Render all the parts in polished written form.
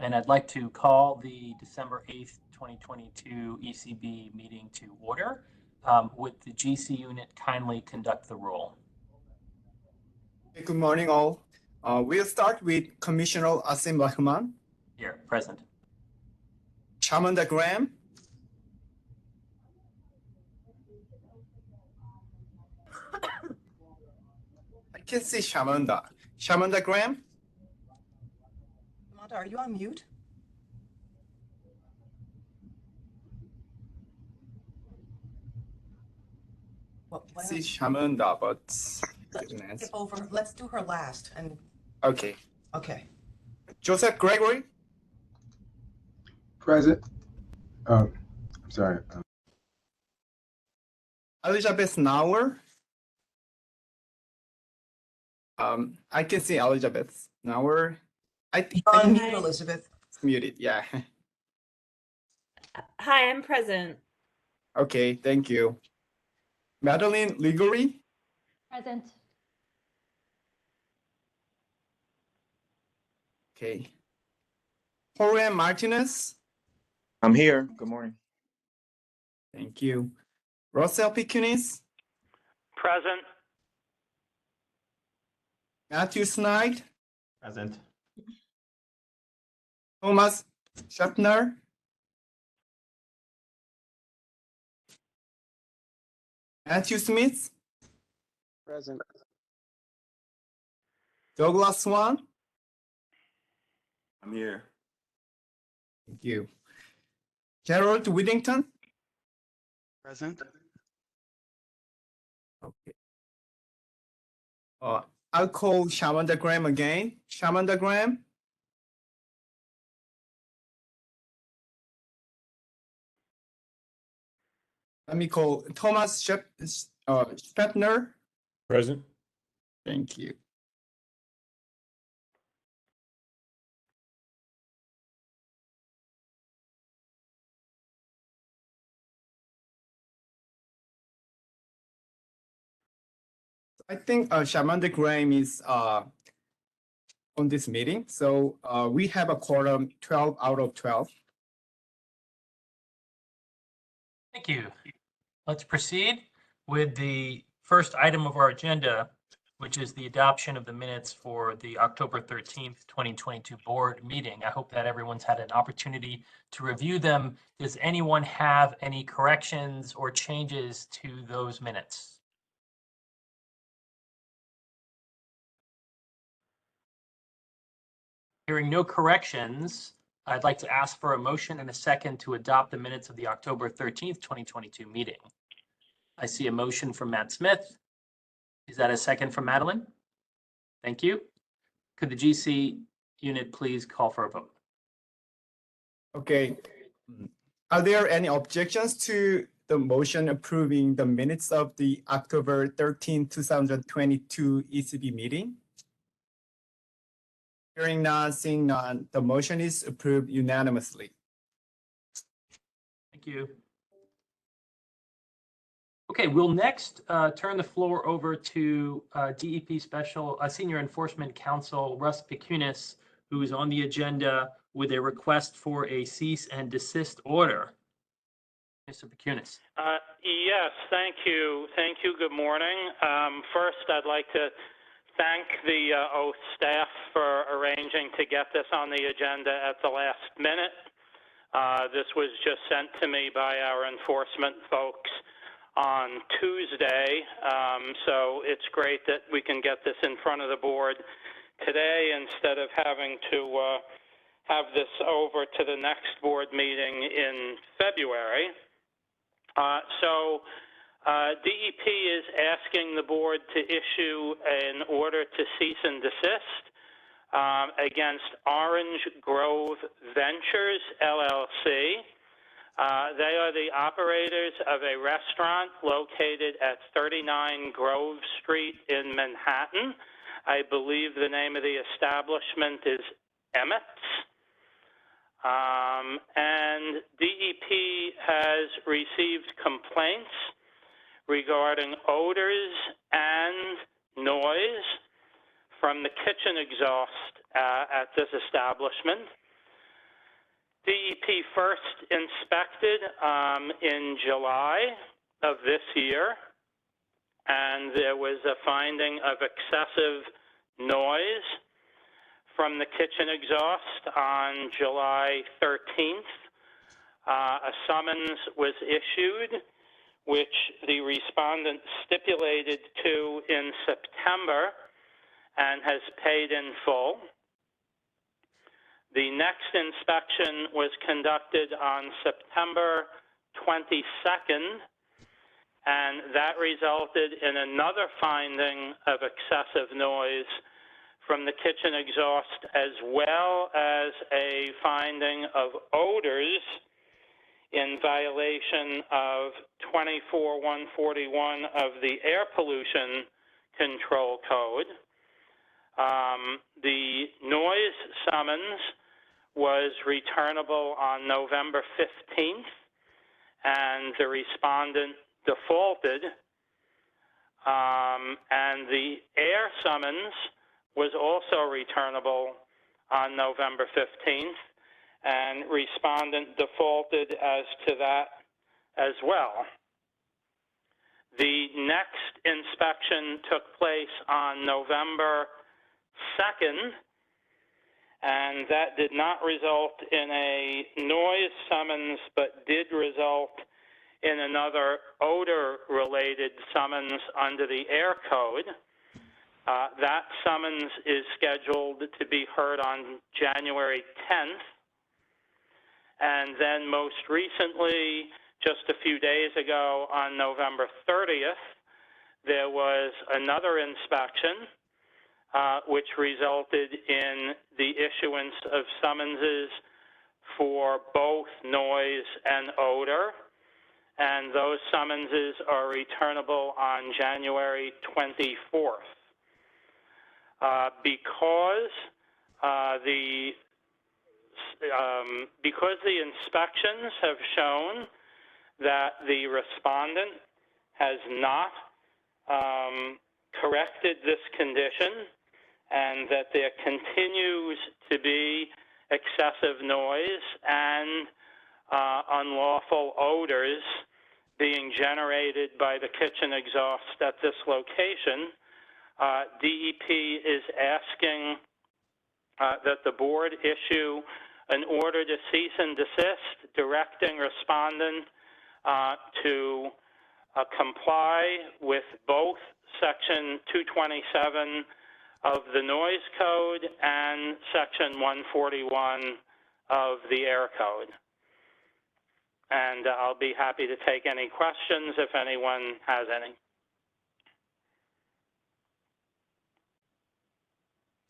And I'd like to call the December 8th, 2022 ECB meeting to order. Would the GC unit kindly conduct the roll? Good morning, all. We'll start with Commissioner Asim Rahman, Here, present. Shamanda Graham, I can see Shamanda. Shamanda Graham, Samantha, are you on mute? Well, I see Shamanda, but let's goodness. skip over. Let's do her last. And Okay. okay. Joseph Gregory, Present. I'm sorry. Elizabeth Nauer. I can see Elizabeth Nauer. I think On it's mute, Elizabeth. muted. Yeah. Hi, I'm present. Okay. Thank you. Madeline Liguri, Present. okay. Jorge Martinez, I'm here. Good morning. thank you. Rossell Picunis, Present. Matthew Snide, Present. Thomas Schaffner, Matthew Smith, Present. Douglas Swan, I'm here. thank you. Gerald Whittington, Present. okay. I'll call Shamanda Graham again. Shamanda Graham, let me call Thomas Schaffner, Present. thank you. I think Shamanda Graham is on this meeting, so we have a quorum 12 out of 12. Thank you. Let's proceed with the first item of our agenda, which is the adoption of the minutes for the October 13th, 2022 board meeting. I hope that everyone's had an opportunity to review them. Does anyone have any corrections or changes to those minutes? Hearing no corrections, I'd like to ask for a motion and a second to adopt the minutes of the October 13th, 2022 meeting. I see a motion from Matt Smith. Is that a second from Madeline? Thank you. Could the GC unit please call for a vote? Okay. Are there any objections to the motion approving the minutes of the October 13, 2022 ECB meeting? Hearing none, seeing none, the motion is approved unanimously. Thank you. Okay, we'll next turn the floor over to DEP Senior Enforcement Counsel Russ Picunis, who is on the agenda with a request for a cease and desist order. Mr. Picunis. Yes, thank you. Thank you. Good morning. First, I'd like to thank the OATH staff for arranging to get this on the agenda at the last minute. This was just sent to me by our enforcement folks on Tuesday, so it's great that we can get this in front of the board today instead of having to have this over to the next board meeting in February. DEP is asking the board to issue an order to cease and desist against Orange Grove Ventures, LLC. They are the operators of a restaurant located at 39 Grove Street in Manhattan. I believe the name of the establishment is Emmett's. And DEP has received complaints regarding odors and noise from the kitchen exhaust at this establishment. DEP first inspected in July of this year, and there was a finding of excessive noise from the kitchen exhaust on July 13th. A summons was issued, which the respondent stipulated to in September and has paid in full. The next inspection was conducted on September 22nd, and that resulted in another finding of excessive noise from the kitchen exhaust, as well as a finding of odors in violation of 24-141 of the Air Pollution Control Code. The noise summons was returnable on November 15th, and the respondent defaulted. And the air summons was also returnable on November 15th, and respondent defaulted as to that as well. The next inspection took place on November 2nd, and that did not result in a noise summons, but did result in another odor-related summons under the Air Code. That summons is scheduled to be heard on January 10th. And then most recently, just a few days ago on November 30th, there was another inspection which resulted in the issuance of summonses for both noise and odor. And those summonses are returnable on January 24th. Because the inspections have shown that the respondent has not corrected this condition, and that there continues to be excessive noise and unlawful odors being generated by the kitchen exhaust at this location, DEP is asking that the board issue an order to cease and desist, directing respondent to comply with both Section 227 of the Noise Code and Section 141 of the Air Code. And I'll be happy to take any questions if anyone has any.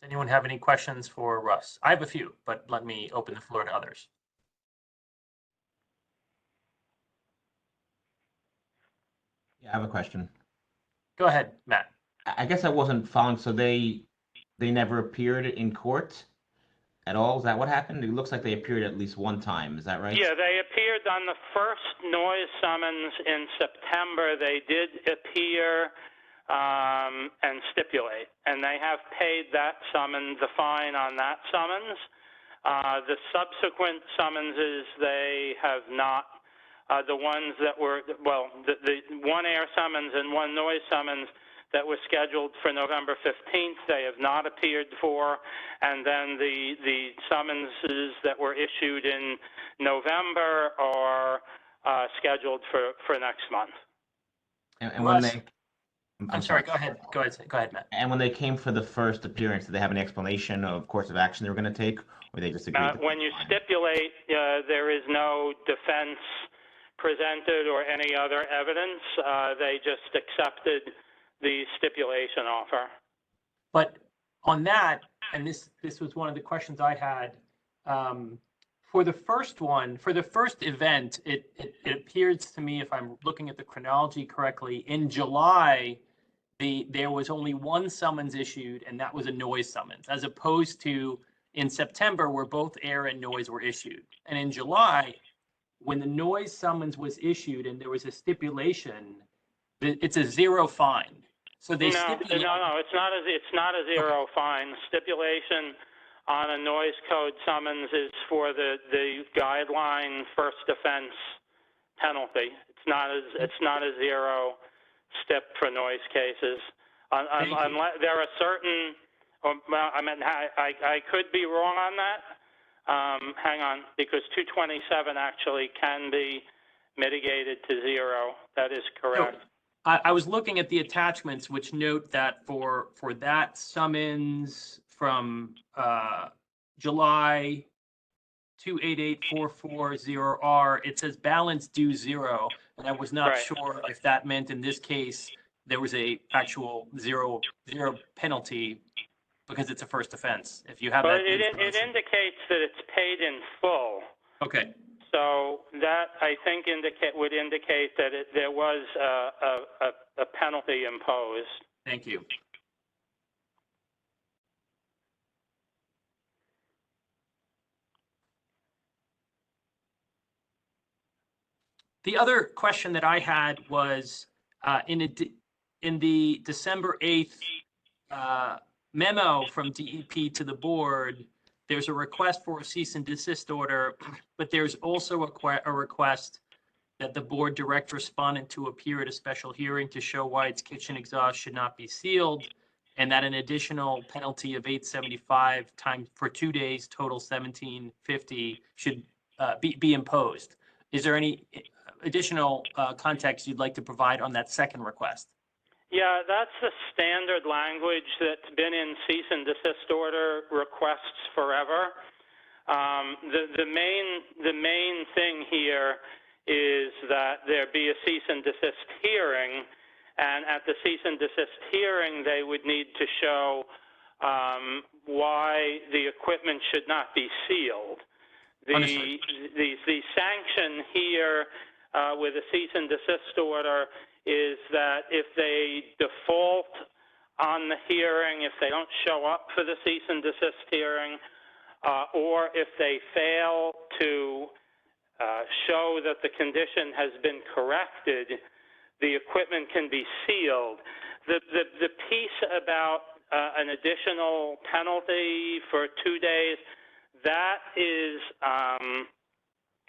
Does anyone have any questions for Russ? I have a few, but let me open the floor to others. Yeah, I have a question. Go ahead, Matt. I guess I wasn't following. So they never appeared in court at all? Is that what happened? It looks like they appeared at least one time. Is that right? Yeah, they appeared on the first noise summons in September. They did appear and stipulate, and they have paid that summons, the fine on that summons. The subsequent summonses, they have not. The ones that were, well, the one air summons and one noise summons that was scheduled for November 15th, they have not appeared for, and then the summonses that were issued in November are scheduled for next month. And when Russ, they, I'm sorry. Go ahead, Matt. And when they came for the first appearance, did they have an explanation of course of action they were going to take, or they just agreed? When you stipulate, there is no defense presented or any other evidence. They just accepted the stipulation offer. But on that, and this was one of the questions I had, for the first one, for the first event, it appears to me, if I'm looking at the chronology correctly, in July, there was only one summons issued, and that was a noise summons, as opposed to in September, where both air and noise were issued. And in July, when the noise summons was issued and there was a stipulation, it's a zero fine. So they No, it's not a zero fine. Stipulation on a noise code summons is for the guideline first offense penalty. It's not a zero step for noise cases. Thank you. Unless there are certain, well, I mean, I could be wrong on that. Hang on, because 227 actually can be mitigated to zero. That is correct. I was looking at the attachments, which note that for that summons from July 288440R, it says balance due zero, and I was not Right. sure if that meant in this case there was a actual zero penalty because it's a first offense. If you have But that it information. indicates that it's paid in full. Okay, So that, I think, would indicate that there was a penalty imposed. thank you. The other question that I had was in the December 8th memo from DEP to the board, there's a request for a cease and desist order, but there's also a request that the board direct respondent to appear at a special hearing to show why its kitchen exhaust should not be sealed, and that an additional penalty of $875 times for 2 days, total $1,750 should be imposed. Is there any additional context you'd like to provide on that second request? Yeah, that's the standard language that's been in cease and desist order requests forever. The main thing here is that there be a cease and desist hearing, and at the cease and desist hearing, they would need to show why the equipment should not be sealed. The sanction here with a cease and desist order is that if they default on the hearing, if they don't show up for the cease and desist hearing, or if they fail to show that the condition has been corrected, the equipment can be sealed. The piece about an additional penalty for 2 days, that is,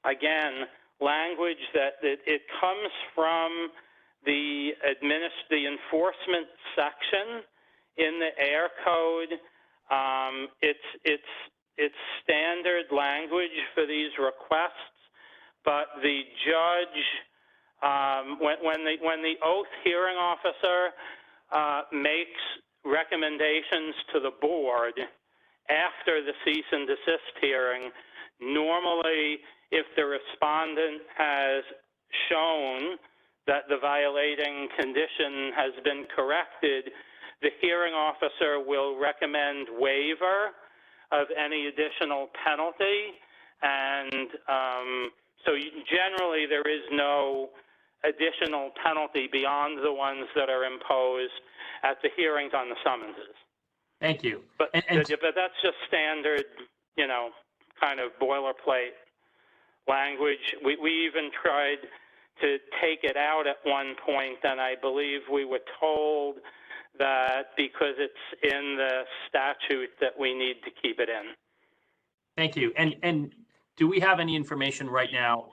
again, language that it comes from the enforcement section in the air code. It's standard language for these requests, but the judge, when the oath hearing officer makes recommendations to the board after the cease and desist hearing, normally if the respondent has shown that the violating condition has been corrected, the hearing officer will recommend waiver of any additional penalty. And so generally there is no additional penalty beyond the ones that are imposed at the hearings on the summonses. Thank you. But, And- but that's just standard, kind of boilerplate language. We even tried to take it out at one point, and I believe we were told that because it's in the statute that we need to keep it in. Thank you. And do we have any information right now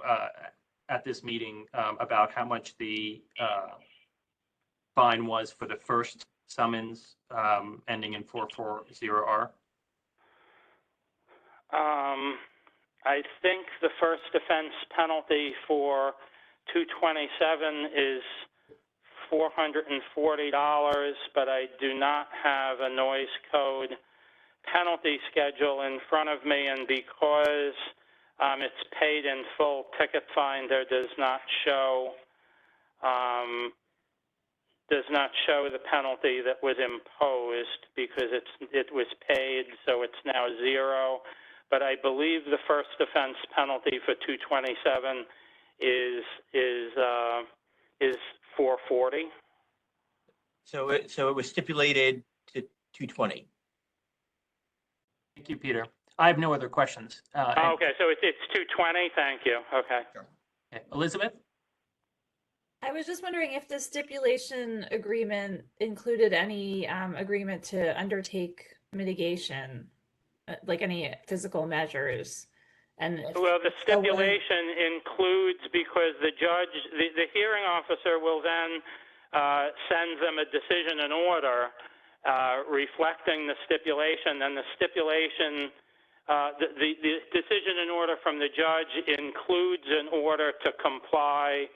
at this meeting about how much the fine was for the first summons ending in 440R? I think the first offense penalty for 227 is $440, but I do not have a noise code penalty schedule in front of me, and because it's paid in full, Ticket Finder does not show the penalty that was imposed because it was paid, so it's now zero. But I believe the first offense penalty for 227 is $440. So it was stipulated to 220. Thank you, Peter. I have no other questions. Okay, so it's 220. Thank you. Okay. Okay. Elizabeth? I was just wondering if the stipulation agreement included any agreement to undertake mitigation. like any physical measures. And Well, the so what- stipulation includes, because the judge, the hearing officer will then send them a decision and order reflecting the stipulation, and the stipulation, the decision and order from the judge includes an order to comply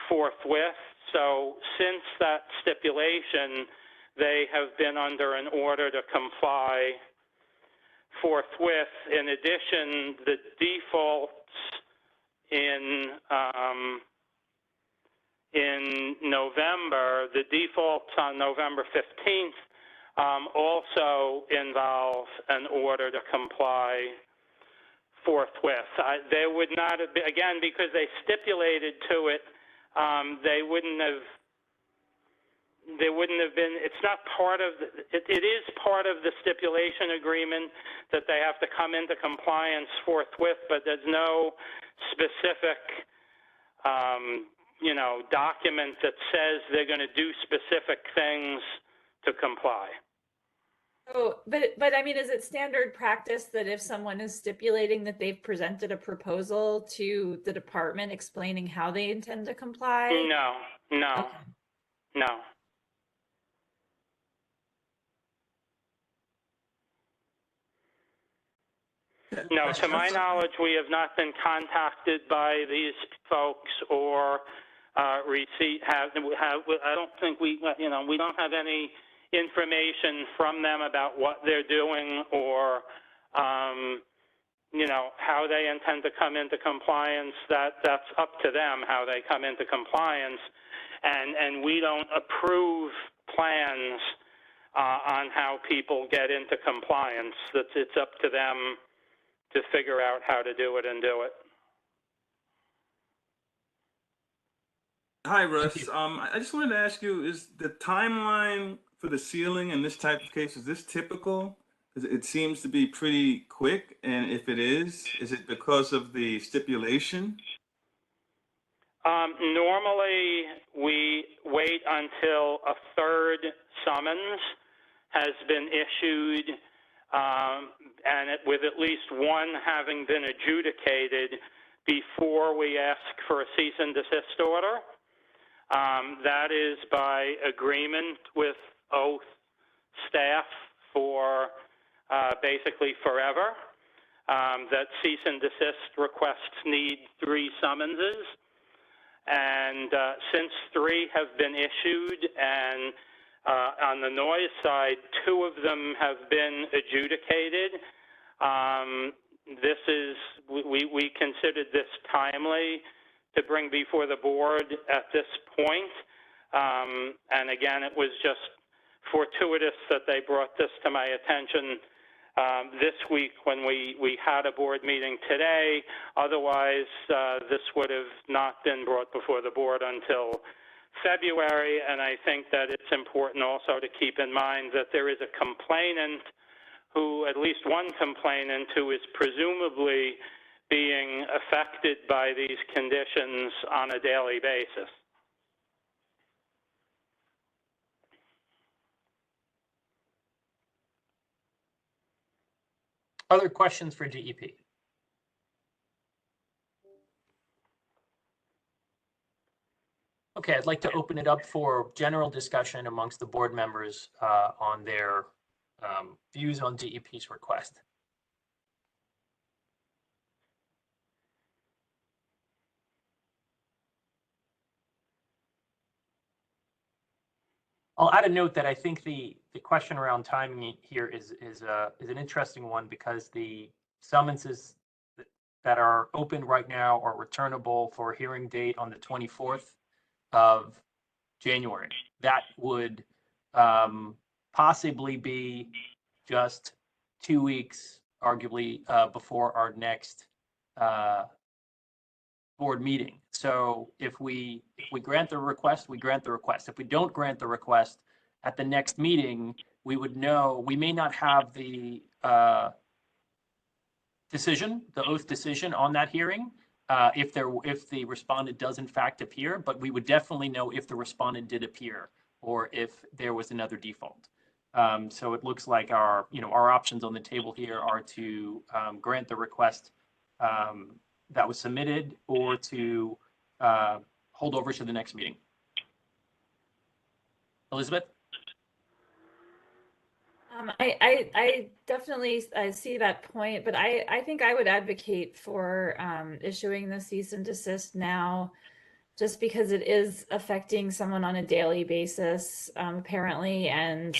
forthwith. So since that stipulation, they have been under an order to comply forthwith. In addition, the defaults in November, the defaults on November 15th also involve an order to comply forthwith. There would not have been, again, because they stipulated to it, there wouldn't have been, it's not part of, it is part of the stipulation agreement that they have to come into compliance forthwith, but there's no specific, document that says they're going to do specific things to comply. Oh, but I mean, is it standard practice that if someone is stipulating that they've presented a proposal to the department explaining how they intend to comply? No. Okay. No, to my knowledge, we have not been contacted by these folks or I don't think we don't have any information from them about what they're doing or, how they intend to come into compliance. That's up to them how they come into compliance. And we don't approve plans on how people get into compliance. It's up to them to figure out how to do it and do it. Hi, Russ. I just wanted to ask you, is the timeline for the sealing in this type of case, is this typical? It seems to be pretty quick, and if it is it because of the stipulation? Normally, we wait until a third summons has been issued, with at least one having been adjudicated before we ask for a cease and desist order. That is by agreement with Oath staff for basically forever, that cease and desist requests need 3 summonses. And since 3 have been issued, and on the noise side, 2 of them have been adjudicated, we considered this timely to bring before the board at this point. And again, it was just fortuitous that they brought this to my attention this week when we had a board meeting today. Otherwise, this would have not been brought before the board until February. And I think that it's important also to keep in mind that there is a complainant at least one complainant who is presumably being affected by these conditions on a daily basis. Other questions for DEP? Okay, I'd like to open it up for general discussion amongst the board members on their views on DEP's request. I'll add a note that I think the question around timing here is an interesting one, because the summonses that are open right now are returnable for a hearing date on the 24th of January. That would possibly be just 2 weeks, arguably, before our next board meeting. So if we grant the request, we grant the request. If we don't grant the request at the next meeting, we would know, we may not have the decision, the oath decision on that hearing, if the respondent does in fact appear, but we would definitely know if the respondent did appear or if there was another default. So it looks like our, our options on the table here are to grant the request that was submitted or to hold over to the next meeting. Elizabeth? I definitely see that point, but I think I would advocate for issuing the cease and desist now, just because it is affecting someone on a daily basis, apparently, and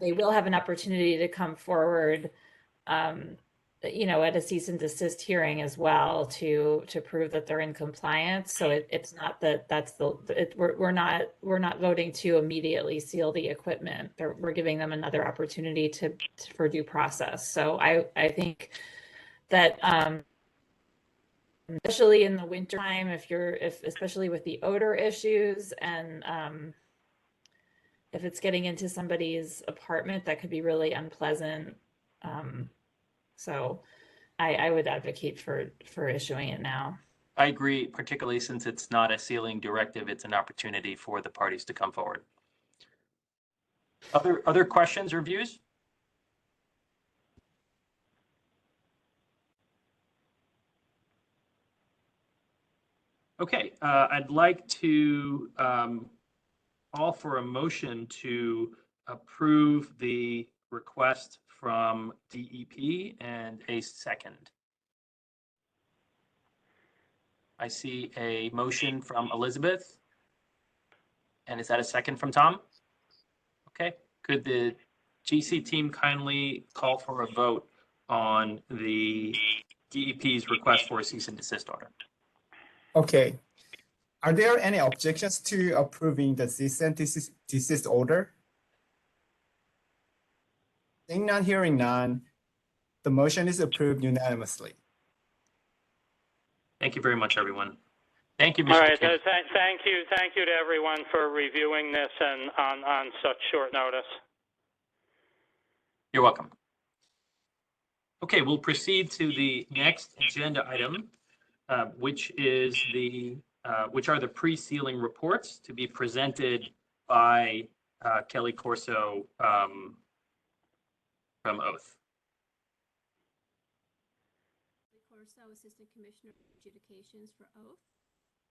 they will have an opportunity to come forward, at a cease and desist hearing as well to prove that they're in compliance. So it's not that we're not voting to immediately seal the equipment. We're giving them another opportunity for due process. So I think that especially in the wintertime, especially with the odor issues and if it's getting into somebody's apartment, that could be really unpleasant. So I would advocate for issuing it now. I agree, particularly since it's not a sealing directive, it's an opportunity for the parties to come forward. Other questions or views? Okay, I'd like to call for a motion to approve the request from DEP and a second. I see a motion from Elizabeth. And is that a second from Tom? Okay, could the GC team kindly call for a vote on the DEP's request for a cease and desist order? Okay. Are there any objections to approving the cease and desist order? Seeing none, hearing none, the motion is approved unanimously. Thank you very much, everyone. Thank you, Mr. All right, Kim. thank you to everyone for reviewing this and on such short notice. You're welcome. Okay, we'll proceed to the next agenda item, which are the pre-sealing reports to be presented by Kelly Corso from Oath. Corso, Assistant Commissioner of Adjudications for Oath.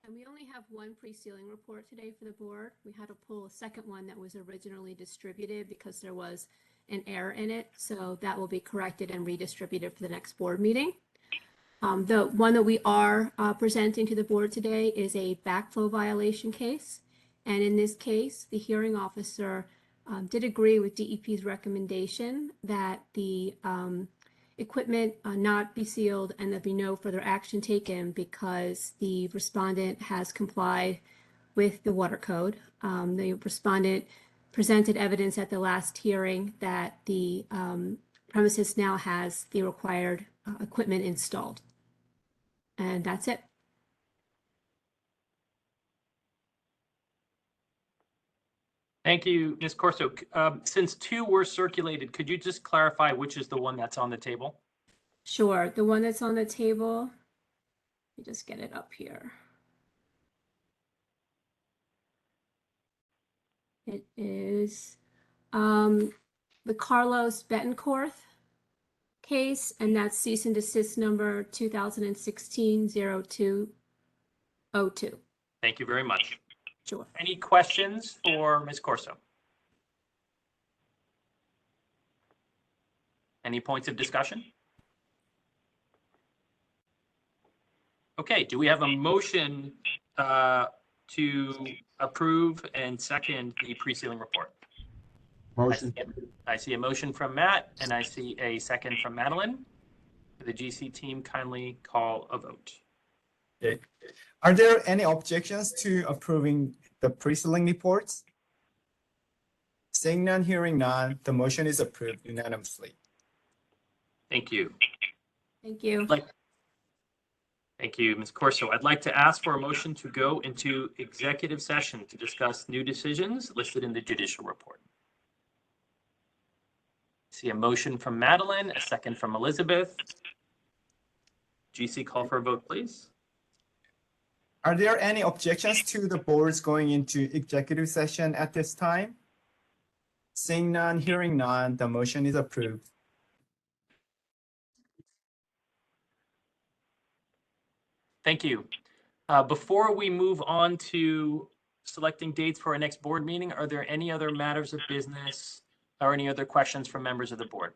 And we only have one pre-sealing report today for the board. We had to pull a second one that was originally distributed because there was an error in it. So that will be corrected and redistributed for the next board meeting. The one that we are presenting to the board today is a backflow violation case. And in this case, the hearing officer did agree with DEP's recommendation that the equipment not be sealed and there be no further action taken because the respondent has complied with the water code. The respondent presented evidence at the last hearing that the premises now has the required equipment installed. And that's it. Thank you, Ms. Corso. Since two were circulated, could you just clarify which is the one that's on the table? Sure. The one that's on the table, let me just get it up here. It is the Carlos Betancourt case, and that's cease and desist number 2016-0202. Thank you very much. Sure. Any questions for Ms. Corso? Any points of discussion? Okay, do we have a motion to approve and second the pre-sealing report? Motion. I see a motion from Matt and I see a second from Madeline. The GC team kindly call a vote. Okay. Are there any objections to approving the pre-sealing reports? Seeing none, hearing none, the motion is approved unanimously. Thank you. Thank you. Thank you, Ms. Corso. I'd like to ask for a motion to go into executive session to discuss new decisions listed in the judicial report. See a motion from Madeline, a second from Elizabeth. GC, call for a vote, please. Are there any objections to the boards going into executive session at this time? Seeing none, hearing none, the motion is approved. Thank you. Before we move on to selecting dates for our next board meeting, are there any other matters of business or any other questions from members of the board?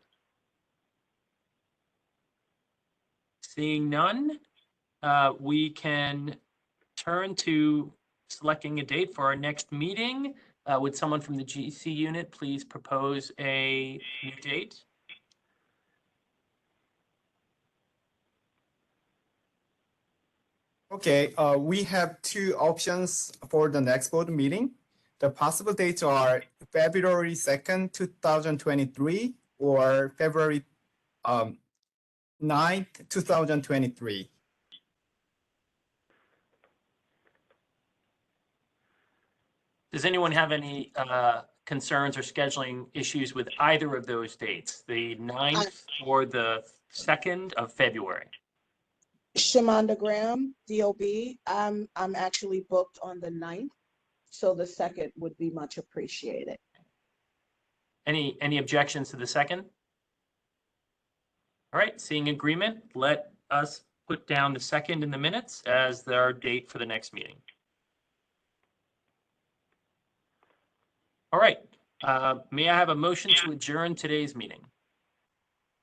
Seeing none, we can turn to selecting a date for our next meeting. Would someone from the GC unit please propose a new date? Okay, we have two options for the next board meeting. The possible dates are February 2nd, 2023 or February 9th, 2023. Does anyone have any concerns or scheduling issues with either of those dates, the 9th or the 2nd of February? Shamanda Graham, DOB. I'm actually booked on the 9th, so the 2nd would be much appreciated. Any objections to the 2nd? All right, seeing agreement, let us put down the 2nd in the minutes as our date for the next meeting. All right, may I have a motion to adjourn today's meeting?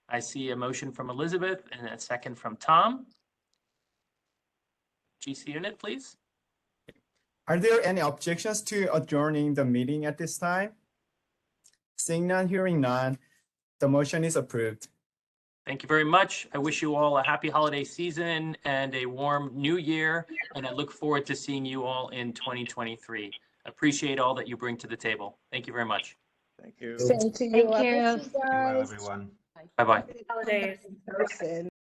I see a motion from Elizabeth and a second from Tom. GC unit, please. Are there any objections to adjourning the meeting at this time? Seeing none, hearing none, the motion is approved. Thank you very much. I wish you all a happy holiday season and a warm new year, and I look forward to seeing you all in 2023. Appreciate all that you bring to the table. Thank you very much. Thank you. Same to you. I miss you Well, guys. everyone. Bye-bye. Holidays. In person.